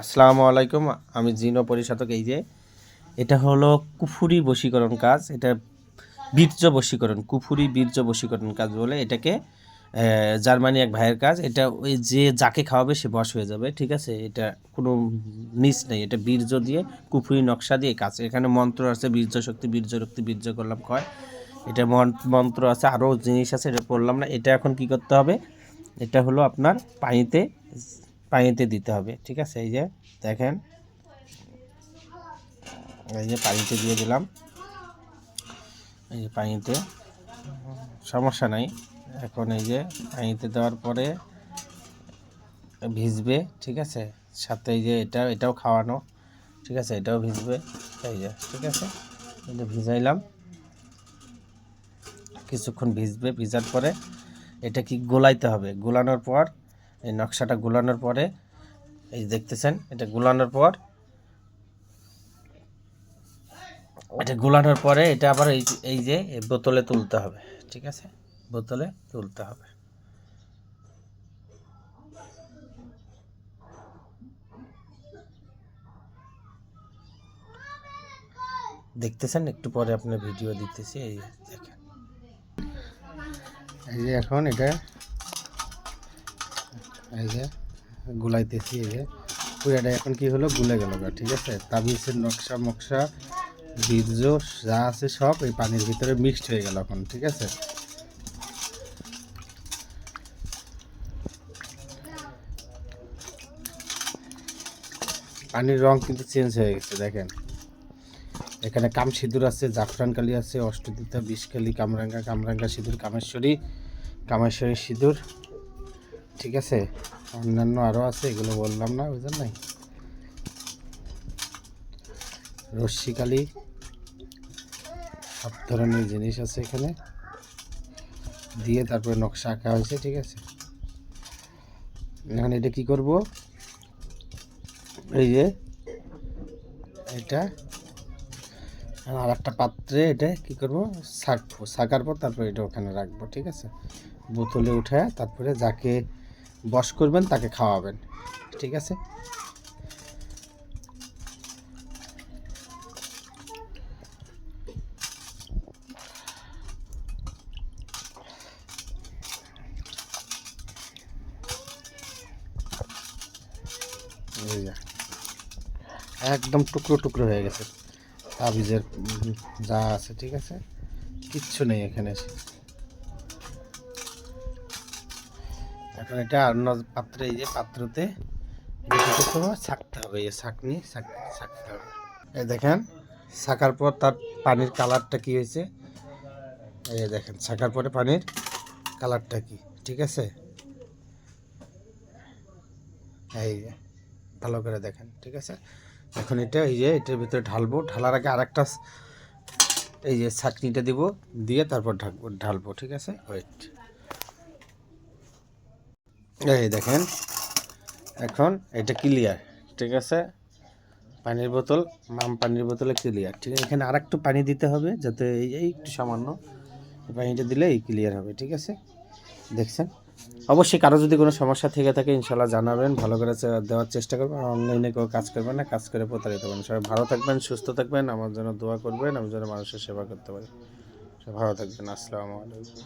আসসালামু আলাইকুম। আমি জিনো পরিশোধক। এই যে এটা হলো কুফুরি বশীকরণ কাজ। এটা বীর্য বশীকরণ, কুফুরি বীর্য বশীকরণ কাজ বলে এটাকে। জার্মানি এক ভাইয়ের কাজ। এটা ওই যে যাকে খাওয়াবে সে বশ হয়ে যাবে, ঠিক আছে। এটা কোনো মিস নেই, এটা বীর্য দিয়ে কুফুরি নকশা দিয়ে কাজ। এখানে মন্ত্র আছে, বীর্য শক্তি, বীর্য রক্তি, বীর্য করলাম কয়, এটা মন্ত্র আছে, আরও জিনিস আছে, এটা বললাম না। এটা এখন কি করতে হবে, এটা হলো আপনার পানিতে দিতে হবে, ঠিক আছে। এই যে দেখেন, এই যে পানিতে দিয়ে দিলাম, এই যে পানিতে, সমস্যা নাই। এখন এই যে পানিতে দেওয়ার পরে ভিজবে, ঠিক আছে। সাথে এই যে এটাও খাওয়ানো, ঠিক আছে, এটাও ভিজবে, এই যে, ঠিক আছে। এটা ভিজাইলাম, কিছুক্ষণ ভিজবে। ভিজার পরে এটা কি গোলাইতে হবে। গোলানোর পর এই নকশাটা গোলানোর পরে, এই দেখতেছেন, এটা গোলানোর পর, এটা গোলানোর পরে এটা আবার এই যে বোতলে তুলতে হবে, ঠিক আছে, বোতলে তুলতে হবে। দেখতেছেন, একটু পরে আপনার ভিডিও দিতেছি। এই দেখেন, এই যে এখন এটা এই যে গুলাইতেছি। এই যে পুরাটা এখন কি হলো, গুলে গেল, ঠিক আছে। তাবিজের নকশা মকশা বীর্য যা আছে সব এই পানির ভিতরে মিক্সড হয়ে গেল এখন, ঠিক আছে। পানির রং কিন্তু চেঞ্জ হয়ে গেছে, দেখেন। এখানে কাম সিঁদুর আছে, জাফরান কালি আছে, অষ্টদিতা, বিষকালি, কামরাঙ্গা সিঁদুর, কামেশ্বরী সিঁদুর, ঠিক আছে। অন্যান্য আরও আছে, এগুলো বললাম না, বুঝলেন নাই। রশ্মিকালি, সব ধরনের জিনিস আছে এখানে দিয়ে তারপরে নকশা আঁকা হয়েছে, ঠিক আছে। এখন এটা কি করব, এই যে এটা আর একটা পাত্রে এটা কি করব, ছাঁকবো। ছাঁকার পর তারপরে এটা ওখানে রাখবো, ঠিক আছে। বোতলে উঠে তারপরে যাকে বশ করবেন তাকে খাওয়াবেন, ঠিক আছে। এই যে একদম টুকরো টুকরো হয়ে গেছে তাবিজের যা আছে, ঠিক আছে, কিচ্ছু নেই এখানে। এখন এটা অন্য পাত্রে, এই যে পাত্রতে ছাঁকতে হবে, এই ছাঁকতে হবে। এই দেখেন, ছাঁকার পর তার পানির কালারটা কি হয়েছে, এই দেখেন, ছাঁকার পরে পানির কালারটা কি, ঠিক আছে। এই যে ভালো করে দেখেন, ঠিক আছে। এখন এটা এই যে এটার ভিতরে ঢালবো। ঢালার আগে আরেকটা এই যে ছাঁকনিটা দিব, দিয়ে তারপর ঢালবো, ঠিক আছে। ওয়েট, এই দেখেন, এখন এটা ক্লিয়ার, ঠিক আছে। পানির বোতল, পানির বোতলে ক্লিয়ার, ঠিক আছে। এখানে আর একটু পানি দিতে হবে, যাতে এই একটু সামান্য পানিটা দিলে এই ক্লিয়ার হবে, ঠিক আছে। দেখছেন। অবশ্যই কারো যদি কোনো সমস্যা থেকে থাকে ইনশাল্লাহ জানাবেন, ভালো করে দেওয়ার চেষ্টা করবেন। অনলাইনে কেউ কাজ করবেন না, কাজ করে প্রতারিত হবেন। সবাই ভালো থাকবেন, সুস্থ থাকবেন, আমার জন্য দোয়া করবেন, আমি যেন মানুষের সেবা করতে পারি। সবাই ভালো থাকবেন। আসসালামু আলাইকুম।